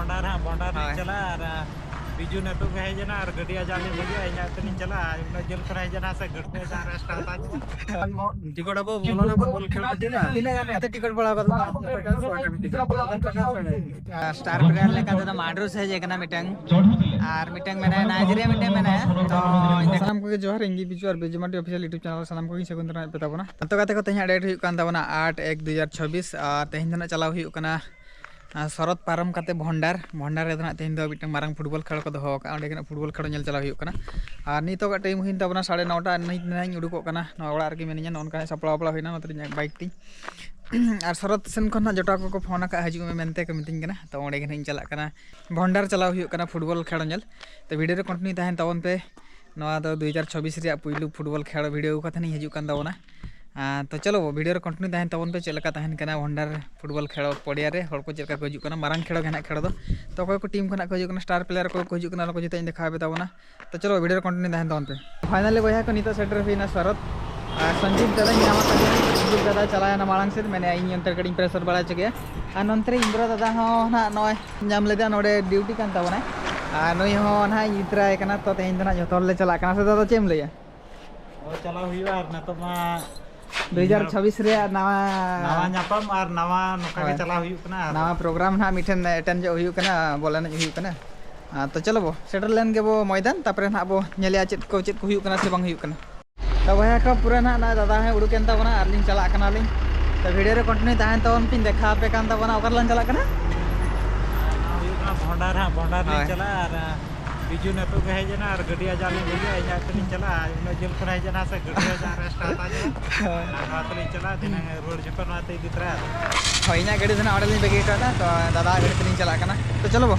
Border चला Biju NATO के है जना और गडिया जाले बजे इना तनी चला इना जल कर है जना से गड में जा स्टार्ट आ टिकट अब बोलो ना बोल खेल दिना दिना गाने टिकट बड़ा स्टार प्लेयर लेका तो माड्रोस है जेकना मिटंग और मिटंग में नाइजीरिया मिटंग में तो सानाम को जोहार इंगी बिजू और बेजमाटी ऑफिशियल यूट्यूब चैनल सानाम को सगुन तना पता बना तो गाते को तेज डेट हुई कान ताबना 8/1/2026 और तेज दना चलाव हुई कना शरद पारम काते भंडार रे दना तेज दो मिटंग मारंग फुटबॉल खेल को दोहो का ओंडे फुटबॉल खेल नेल चलाव हुई कना और नितो टाइम हुई ताबना 9:30 नहीं उडुको कना ओड़ा रकी मेनिया नोनका सपड़ा पड़ा हुईना नोतरी बाइक ती और शरद सेन खन जटा को फोन का हजू में मेनते को मितिंग कना तो ओंडे गन चला कना भंडार चलाव हुई कना फुटबॉल खेल नेल तो वीडियो रे कंटिन्यू ताहेन तावन पे नवा दो 2026 रिया पुइलु फुटबॉल खेल वीडियो का नहीं हजू कान दावना तो चलो वीडियो कंटिन्यू ताहेन तावन पे चलका ताहेन कना भंडार फुटबॉल खेल पड़िया रे हर को चलका को हजू कना मारंग खेल हेना खेल दो तो कोई को टीम खना को हजू कना स्टार प्लेयर को हजू कना को जते देखा बेतावना तो चलो वीडियो कंटिन्यू ताहेन तावन पे फाइनली बया को नितो सेटर हुईना शरद संजीव दादा नामा संजीव दादा चलाना मांग से मैंने इंतर कड़ी प्रेसर बड़ा चुके और नंतर इंद्र दादा ना नॉय नाम लेदा नोडे ड्यूटी कान तावना नई हो ना इतराय कना तो तेज दना जो ले चला कना से दादा चेम लैया ओ चला हुईवा और ना तो मा 2026 रे नवा नापम और नवा नोका के चला हुई कना नवा प्रोग्राम ना मिठन अटेंड जो हुई कना बोला ना हुई कना तो चलो बो सेटर लेन के बो मैदान तापरे ना बो नेलिया चेत को हुई कना से बांग हुई कना तो वह का पूरा ना दादा है उड़ुकेन ताबना और लिंग चला कना लिंग तो वीडियो रे कंटिन्यू ताहेन तावन पिन देखा पे कान ताबना ओकर लन चला कना भंडार चला और बिजू नेटो के है जना और गडिया जाले बजे इना तनी चला इना जल कर है जना से गडिया जा स्टार्ट आ ना तनी चला दिन रोड जपर नाते दितरा होइना गडी दना ऑर्डर बेगे तो दादा गडी तनी चला कना तो चलो बो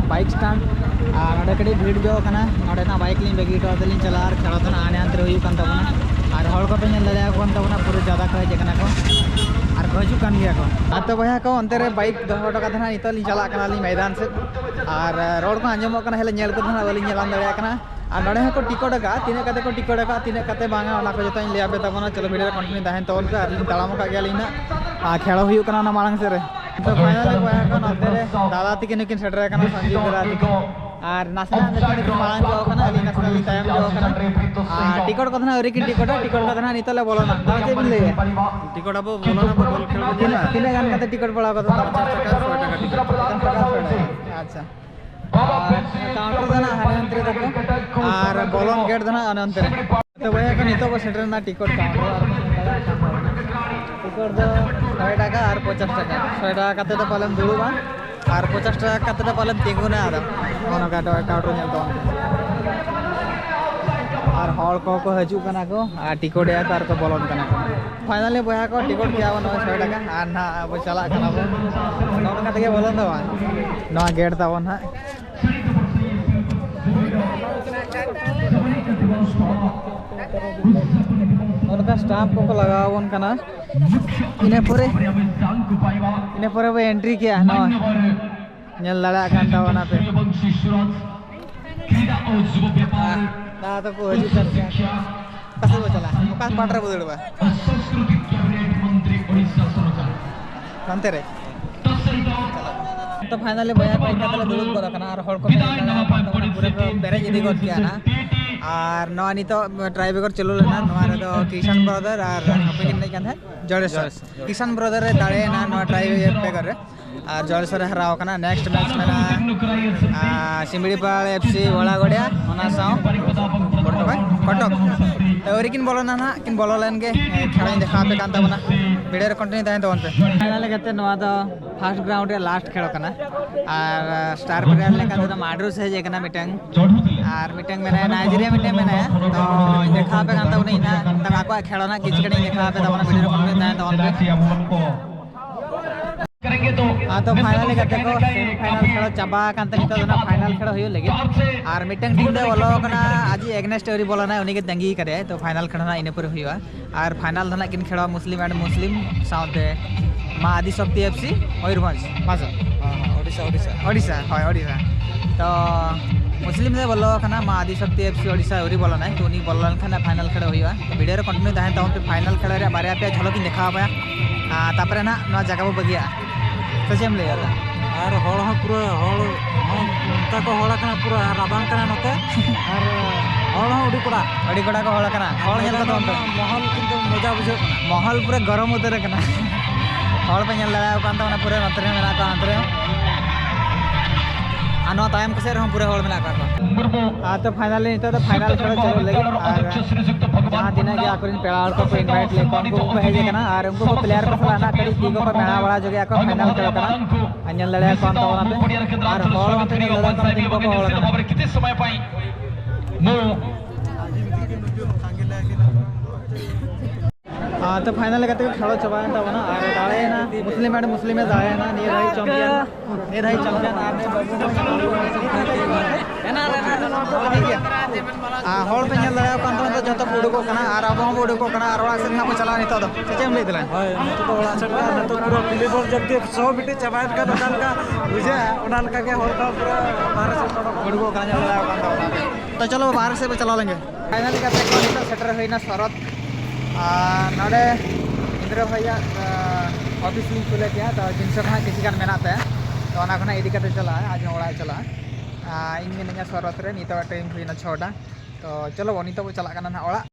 बाइक स्टैंड और कड़ी भीड़ जो ना बाइक ली बेगी तो चला और खेल आने अंतर और हर को पे पूरा ज़्यादा को हजना को और हजून गया को तो बया को अंतर बाइक दो नित चला मैदान से और रोड को आंजम हेले को वाली और नड़े को टिकट का तीन को टिकट का तीन बांगा को जो लिया बेताबना चलो वीडियो कंटिन्यू ताहेन तौन पे और तड़ाम का खेल हुई मांग से तो फाइनल बया को नते दादा तक निकिन सेटर संजीव दादा और नासना मांग जो अली नासना तायम जो टिकट को अरिकिन टिकट को नितले बोलोना दादा चे बिन ले टिकट अब बोलोना बोल खेल तीन गान कते टिकट पड़ा को 50 टका अच्छा काउंटर दना हनंतरे तक और बोलोन गेट दना अनंतरे तो बया को नितो सेटर ना टिकट काउंटर टिकट दो 100 टका और 50 टका 100 टका कते तो पालन दुड़ुबा और 50 टका कते तो पालन तिगुना आदा ओना का काउंटर नेल तो और हॉल को हजू कना को और टिकट या और को बोलन कना फाइनली बया को टिकट किया 100 टका और ना अब चला कना बो नोन का तके बोलन दो ना गेट तावन हा उनका स्टाफ को लगावन कना इने पूरे वो एंट्री किया ना नेल लड़ा कान तावना पे ना तो को हजू कर कसे वो चला कान पाटरा बदलबा कांते रे तो फाइनली बया पैसा तले दुरुब को रखना और हर को पूरे पेरेज इदी कर किया ना और नवा नितो ड्राइवर चलो लेना नवा तो किशन ब्रदर और अपन नहीं कहते जड़ेश्वर किशन ब्रदर रे दाड़े ना नवा ड्राइवर पे कर और जड़ेश्वर हराव कना नेक्स्ट मैच में सिमड़ीपाल एफसी वड़ागड़िया ओना साव कटक औरिकिन बोलो ना किन बोलो लेन के खेल देखा पे कान ताबना वीडियो कंटिन्यू ताहेन तवन पे फाइनल गते नवा तो फर्स्ट ग्राउंड रे लास्ट खेल कना और स्टार प्लेयर लेका तो माड्रोस है जेकना मिटंग और मिटंग में नाइजीरिया मिटंग में तो देखा पे कान ताबना इना तंगा को खेलना किचकड़ी देखा पे ताबना वीडियो कंटिन्यू ताहेन तवन पे हाँ तो फाइनल को सेमीफाइनल खेल चाबा फाइनल खेल हो लगे और मिटन टीम दे बोलो आज एगनेस्ट अवरी बोलना उन्हीं तंगी करे तो फाइनल खेल इन पर हुआ और फाइनल धना किन खेल मुस्लिम एंड मुस्लिम साथे माँ आदिशक्ति एफसी मयूरभंज माजा ओडिशा हाँ ओडिशा तो मुस्लिम दे बोलो माँ आदिशक्ति एफसी ओडिशा अवरी बोलना तो उन्हीं बोलन फाइनल खेल हुआ तो वीडियो कंटिन्यू तहन तब फाइनल खेल बारे पे झलक देखा तापर ना जगह बो बगिया तो चेम ले और पूरा को पूरा राबांग नोते और उड़ी कोड़ा को महल किंतु मजा बुझे महल पूरा गरम उतर पे लगा पूरा नोते हाथ तायम कसे पूरे तो फाइनली तो फाइनल खेल चलो लगे जहाँ दिन आको पेड़ा को इनवाइट ले उनको हेजना और उनको प्लेयर को सलाना कड़ी ती को मेड़ा बड़ा जोगे आको फाइनल खेल कना अनल लड़े को और हॉल मते लड़ा को दिन को हाँ तो फाइनल खेल चाबान तबना और दाड़ेना मुस्लिम एंड मुस्लिम दाड़ेना निये चैंपियन हॉल पे नल लड़ा जो उड़कोना और अब उड़कोना और सेन को चला नित चेम लैदला पूरा फिलीबॉल जब सौ मिनट चाबान का बुझे पूरा बाहर से उड़कोना तो चलो बाहर से चला लेंगे फाइनल सेटर होना शरत नोड़े इंद्र भैया ऑफिस लिंक खुले गया तो जिनसे किसी गान मेना पे तो इदी चला आज ओड़ा चला इन शरत रे नित टाइम हुई 6टा तो चलो नित चला ओड़ा।